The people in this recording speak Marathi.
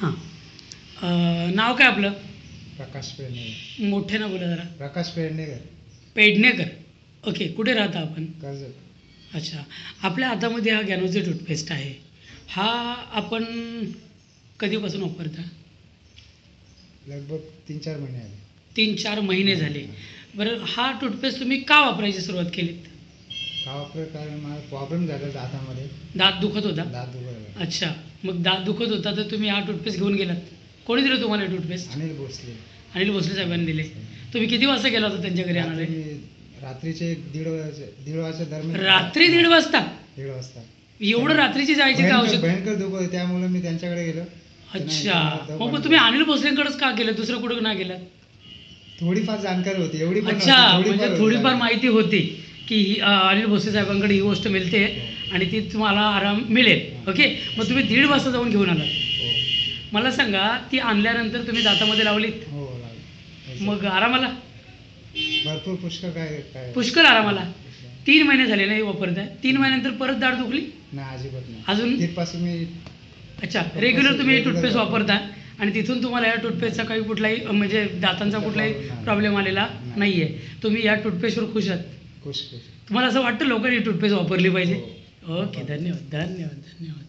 हां. नाव काय आपलं? प्रकाश पेडणेकर. मोठ्यानं बोला जरा. प्रकाश पेडणेकर. पेडणेकर. ओके. कुठे राहता आपण? कर्जत. अच्छा. आपल्या हातामध्ये हा गॅनोचे टूथपेस्ट आहे. हा आपण कधीपासून वापरता? लगभग 3-4 महिने आले. 3-4 महिने झाले. बरं, हा टूथपेस्ट तुम्ही का वापरायची सुरुवात केलीत? का वापर कारण मला प्रॉब्लेम झाला दातामध्ये. दात दुखत होता? दात दुखायला. अच्छा. मग दात दुखत होता तर तुम्ही हा टूथपेस्ट घेऊन गेलात. कोणी दिलं तुम्हाला टूथपेस्ट? अनिल भोसले. अनिल भोसले साहेबांनी दिले. तुम्ही किती वाजता गेला होता त्यांच्या घरी आणायला? रात्रीचे 1:30 वाजता दरम्यान. रात्री 1:30 वाजता? 1:30 वाजता. एवढं रात्रीची जायची का औषध? भयंकर दुख होतं, त्यामुळे मी त्यांच्याकडे गेलो. अच्छा. मग तुम्ही अनिल भोसलेंकडेच का गेलं, दुसरं कुठं ना गेलात? थोडीफार जाणकारी होती, एवढी पण अच्छा. नव्हती, म्हणजे थोडीफार माहिती होती की अनिल भोसले साहेबांकडे ही गोष्ट मिळते आणि ती तुम्हाला आराम मिळेल. ओके. मग तुम्ही 1:30 वाजता जाऊन घेऊन आलात. हो. मला सांगा, ती आणल्यानंतर तुम्ही दातामध्ये लावलीत? हो लागलं. मग आरामाला? भरपूर पुष्कळ काय पुष्कळ आरामाला. 3 महिने झाले ना हे वापरताय. 3 महिन्यानंतर परत दाढ दुखली? नाही, अजिबात नाही. अजून? तिथपासून मी. अच्छा. रेग्युलर तुम्ही टूथपेस्ट वापरता आणि तिथून तुम्हाला या टूथपेस्टचा काही कुठलाही म्हणजे दातांचा कुठलाही प्रॉब्लेम आलेला नाही आहे. तुम्ही या टूथपेस्टवर खुश आहात? खुश. तुम्हाला असं वाटतं लोकांनी टूथपेस्ट वापरली पाहिजे? हो. ओके. धन्यवाद धन्यवाद धन्यवाद.